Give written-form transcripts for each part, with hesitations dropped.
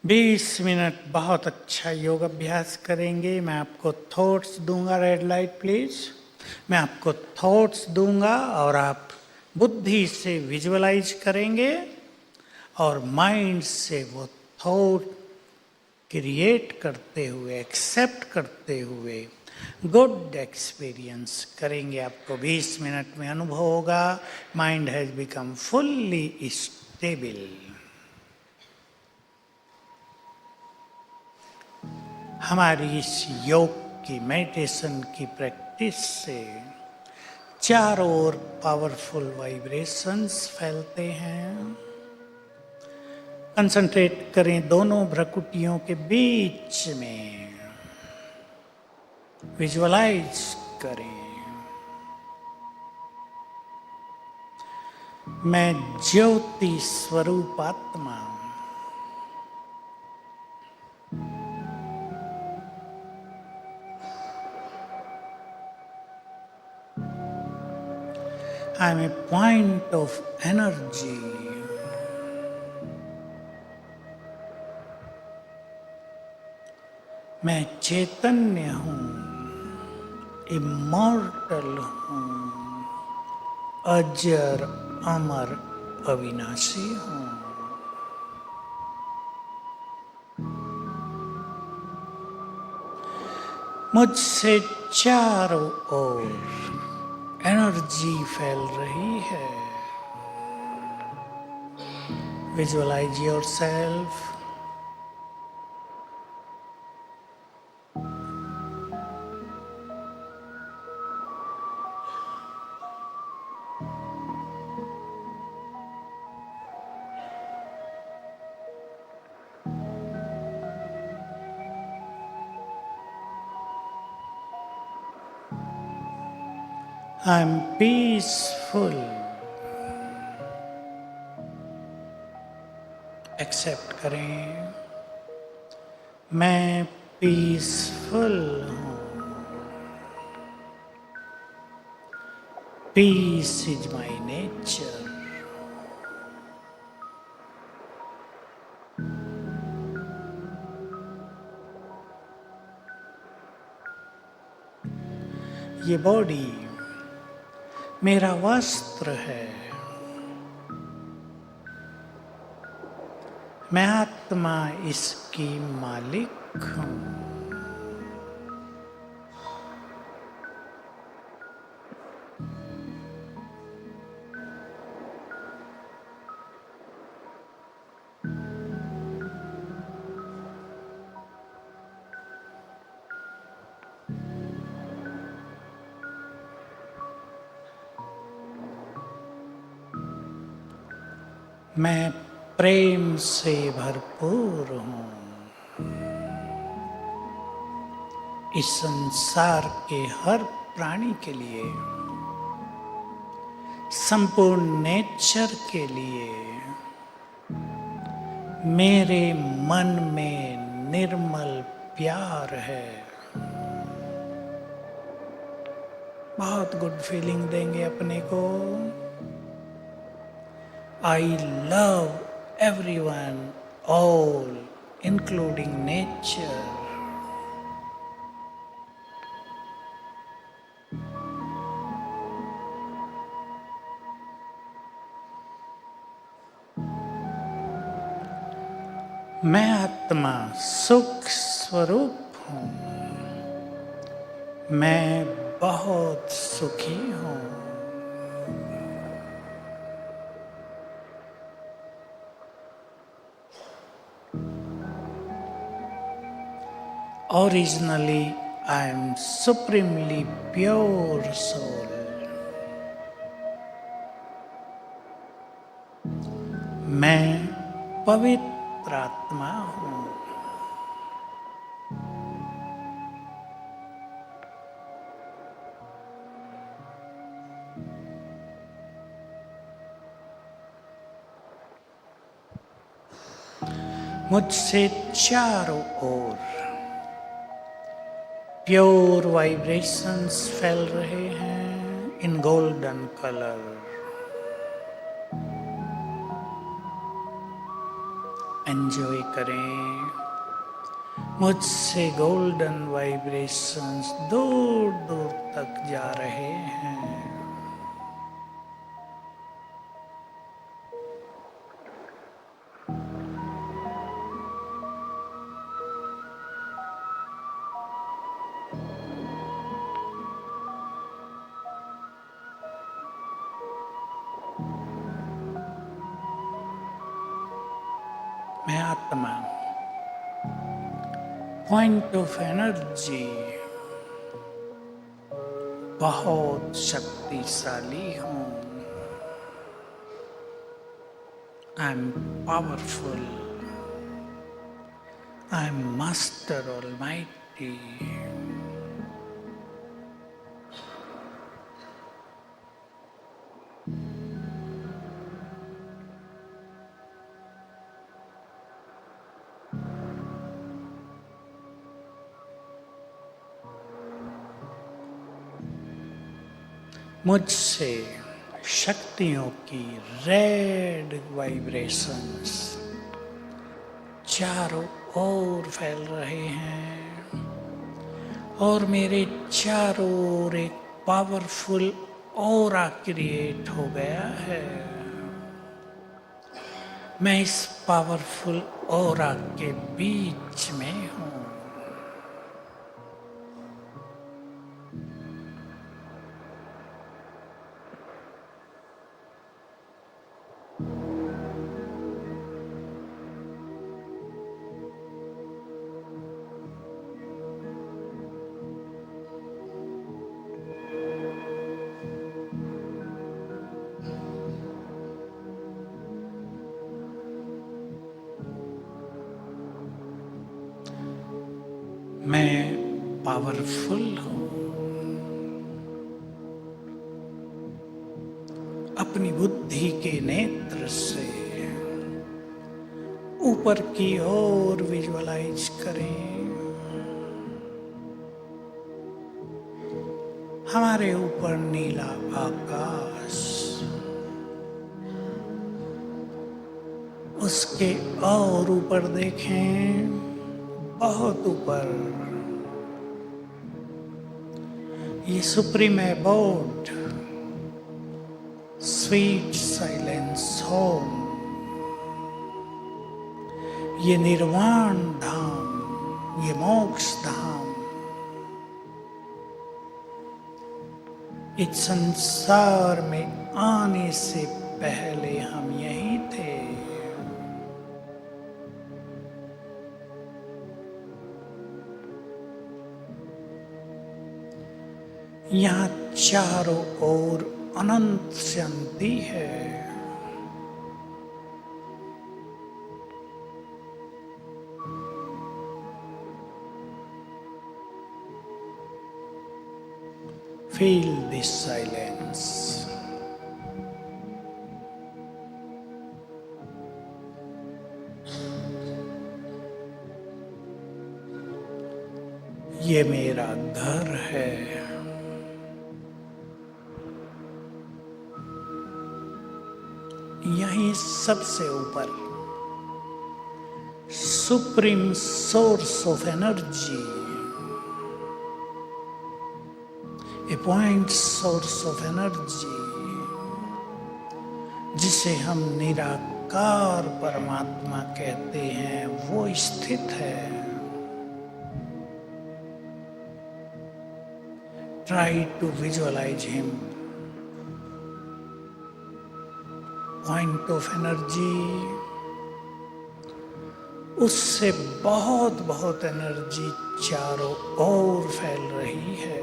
20 minute बहुत अच्छा योग अभ्यास करेंगे। मैं आपको थॉट्स दूंगा, रेड लाइट प्लीज। मैं आपको थॉट्स दूंगा और आप बुद्धि से विजुअलाइज करेंगे और माइंड से वो थॉट क्रिएट करते हुए, एक्सेप्ट करते हुए गुड एक्सपीरियंस करेंगे। आपको 20 मिनट में अनुभव होगा mind has become fully stable. हमारी इस योग की मेडिटेशन की प्रैक्टिस से चारों ओर पावरफुल वाइब्रेशंस फैलते हैं। कंसंट्रेट करें दोनों भ्रकुटियों के बीच में, विजुअलाइज करें मैं ज्योति स्वरूप आत्मा I am a point of energy. मैं चैतन्य हूँ, इमॉर्टल हूँ, अजर अमर अविनाशी हूँ। मुझसे चारों ओर एनर्जी फैल रही है। Visualise yourself I am peaceful. Accept करें मैं पीसफुल हूँ। Peace is my nature. ये बॉडी मेरा वस्त्र है। मैं आत्मा इसकी मालिक हूँ। मैं प्रेम से भरपूर हूँ। इस संसार के हर प्राणी के लिए, संपूर्ण नेचर के लिए मेरे मन में निर्मल प्यार है। बहुत गुड फीलिंग देंगे अपने को। I love everyone, all, including nature. मैं आत्मा सुख स्वरूप हूँ। मैं बहुत सुखी हूँ। Originally, I am supremely pure soul. मैं पवित्र आत्मा हूँ। मुझसे चारों ओर प्योर वाइब्रेशंस फैल रहे हैं इन गोल्डन कलर। एंजॉय करें। मुझसे गोल्डन वाइब्रेशंस दूर दूर तक जा रहे हैं। मैं आत्मा, पॉइंट ऑफ एनर्जी, बहुत शक्तिशाली हूँ। I am powerful. I am master almighty. मुझसे शक्तियों की रेड वाइब्रेशंस चारों ओर फैल रहे हैं और मेरे चारों ओर एक पावरफुल ऑरा क्रिएट हो गया है। मैं इस पावरफुल ऑरा के बीच में हूँ। मैं पावरफुल हूँ। अपनी बुद्धि के नेत्र से ऊपर की ओर विजुअलाइज करें। हमारे ऊपर नीला आकाश, उसके और ऊपर देखें, बहुत ऊपर ये supreme abode, sweet silence home, ये निर्वाण धाम, ये मोक्ष धाम, इस संसार में आने से पहले हम यहीं थे। यहाँ चारों ओर अनंत शांति है। Feel this silence. ये मेरा घर है। यहीं सबसे ऊपर supreme source of energy, a point source of energy, जिसे हम निराकार परमात्मा कहते हैं, वो स्थित है। Try to visualise him. Point of energy, उससे बहुत बहुत एनर्जी चारों ओर फैल रही है।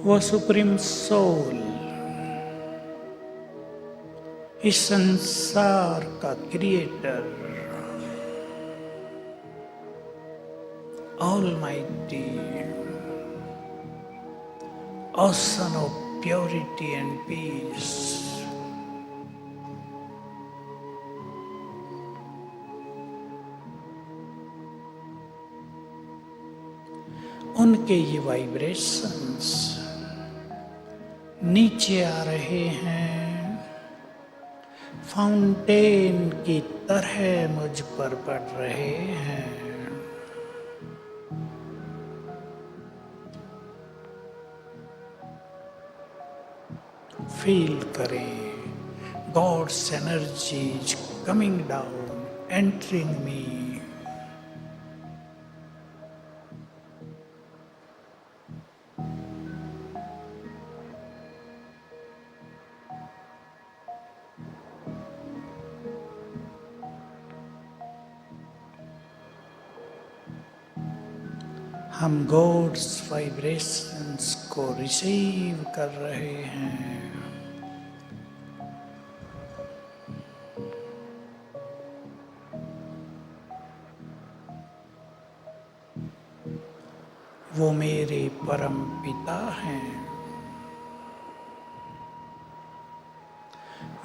वो सुप्रीम सोल इस संसार का creator, almighty, ocean of purity and peace, उनके ये वाइब्रेशंस नीचे आ रहे हैं, फाउंटेन की तरह मुझ पर पड़ रहे हैं। फील करें God's energies coming down, entering me. हम गॉड्स वाइब्रेशंस को रिसीव कर रहे हैं। वो मेरे परम पिता हैं,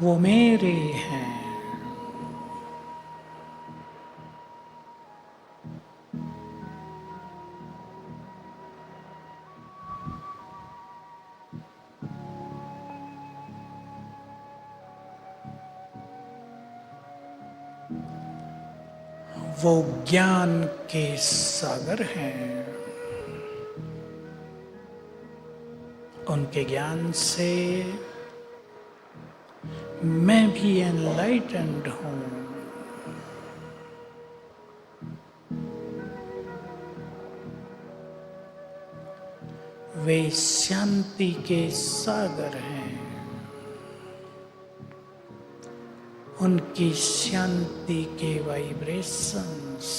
वो मेरे हैं। वो ज्ञान के सागर हैं, उनके ज्ञान से मैं भी एनलाइटेंड हूँ। वे शांति के सागर हैं, उनकी शांति के वाइब्रेशंस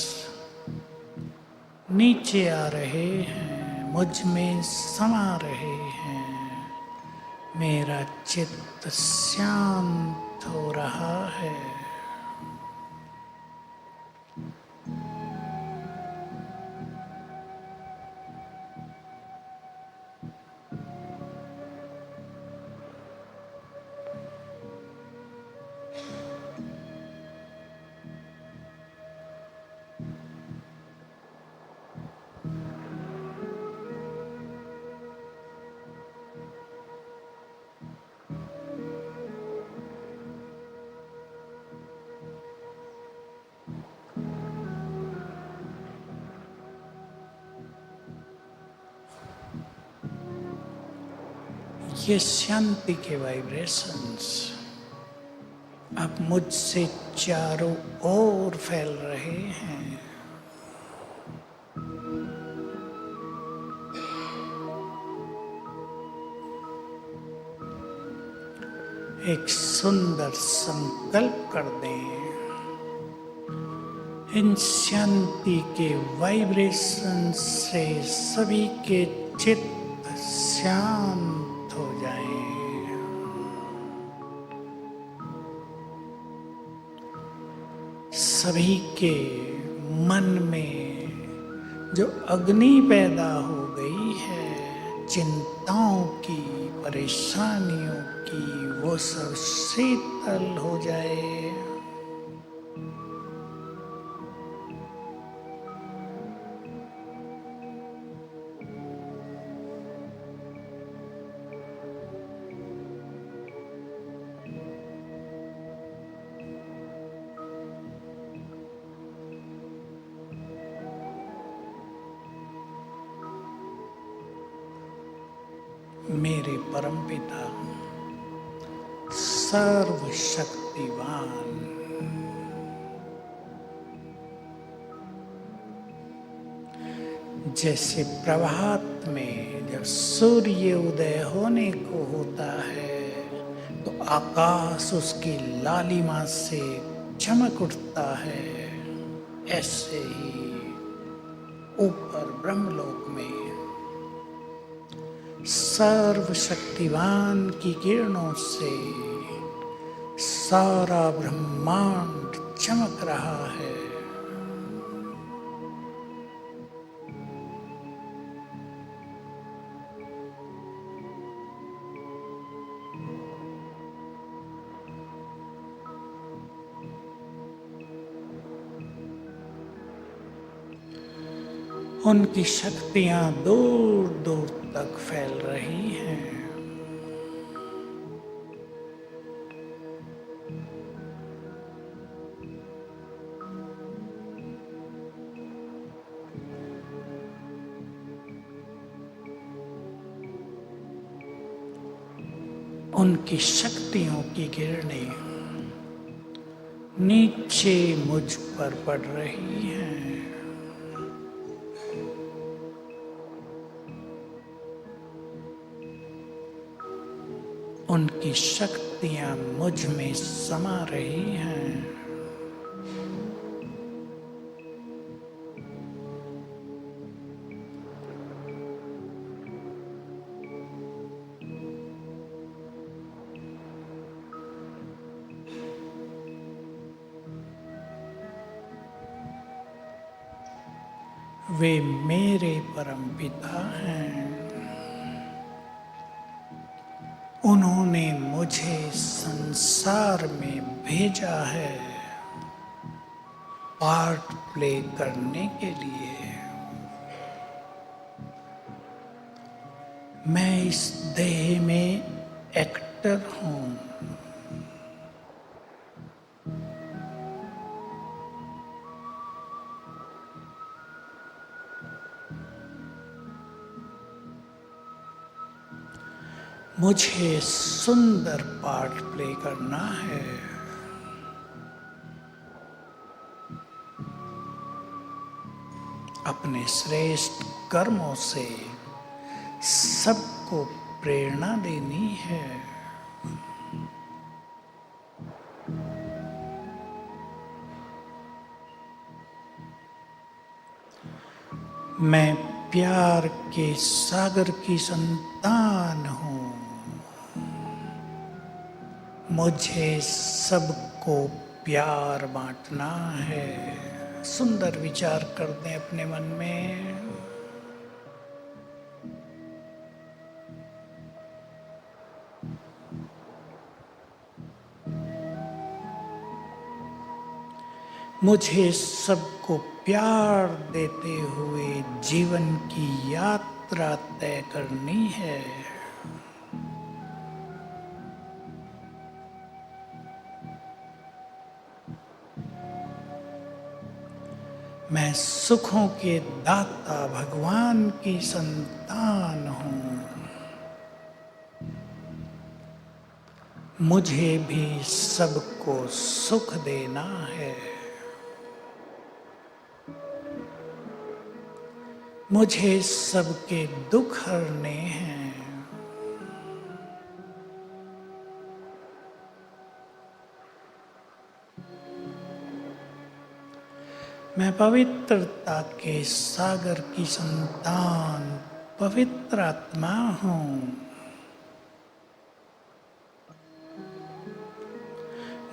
नीचे आ रहे हैं, मुझ में समा रहे हैं। मेरा चित्त शांत हो रहा है। ये शांति के वाइब्रेशंस अब मुझसे चारों ओर फैल रहे हैं। एक सुंदर संकल्प कर दें, इन शांति के वाइब्रेशन से सभी के चित्त शांत हो जाए। सभी के मन में जो अग्नि पैदा हो गई है चिंताओं की, परेशानियों की, वो सब शीतल हो जाए। मेरे परमपिता सर्वशक्तिवान, जैसे प्रभात में जब सूर्य उदय होने को होता है तो आकाश उसकी लालिमा से चमक उठता है, ऐसे ही ऊपर ब्रह्मलोक में सर्वशक्तिवान की किरणों से सारा ब्रह्मांड चमक रहा है। उनकी शक्तियां दूर दूर तक फैल रही हैं। उनकी शक्तियों की किरणें नीचे मुझ पर पड़ रही हैं। उनकी शक्तियां मुझ में समा रही हैं। वे मेरे परमपिता हैं। उन्होंने मुझे संसार में भेजा है पार्ट प्ले करने के लिए। मैं इस देह में एक्टर हूँ। मुझे सुंदर पार्ट प्ले करना है। अपने श्रेष्ठ कर्मों से सबको प्रेरणा देनी है। मैं प्यार के सागर की संतान हूँ। मुझे सबको प्यार बांटना है। सुंदर विचार कर दें अपने मन में। मुझे सबको प्यार देते हुए जीवन की यात्रा तय करनी है। मैं सुखों के दाता भगवान की संतान हूँ। मुझे भी सबको सुख देना है। मुझे सबके दुख हरने हैं। मैं पवित्रता के सागर की संतान पवित्र आत्मा हूँ।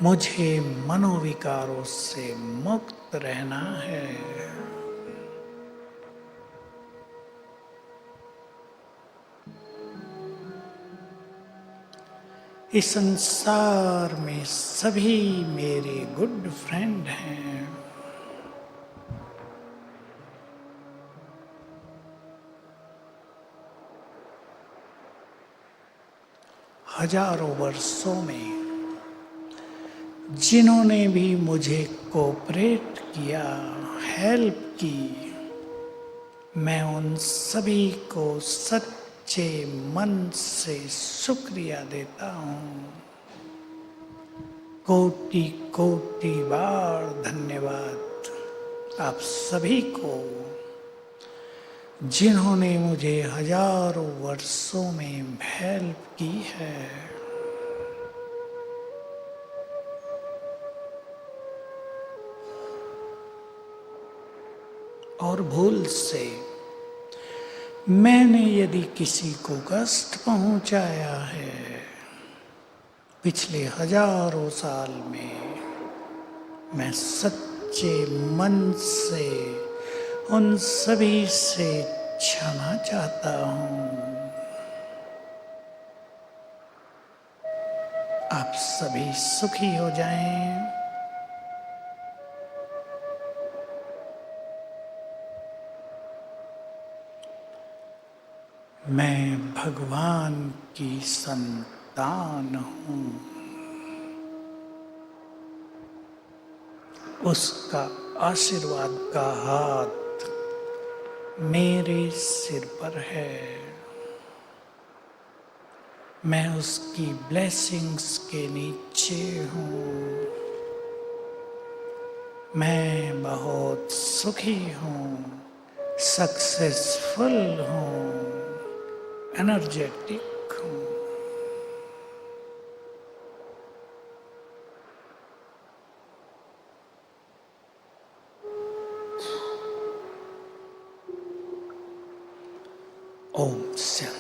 मुझे मनोविकारों से मुक्त रहना है। इस संसार में सभी मेरे गुड फ्रेंड हैं। हजारों वर्षों में जिन्होंने भी मुझे कोऑपरेट किया, हेल्प की, मैं उन सभी को सच्चे मन से शुक्रिया देता हूँ। कोटि कोटि बार धन्यवाद आप सभी को, जिन्होंने मुझे हजारों वर्षों में हेल्प की है। और भूल से मैंने यदि किसी को कष्ट पहुंचाया है पिछले हजारों साल में, मैं सच्चे मन से उन सभी से क्षमा चाहता हूँ। आप सभी सुखी हो जाएं। मैं भगवान की संतान हूँ। उसका आशीर्वाद का हाथ मेरे सिर पर है। मैं उसकी ब्लेसिंग्स के नीचे हूँ। मैं बहुत सुखी हूँ, सक्सेसफुल हूँ, एनर्जेटिक हूँ। ओम शांति।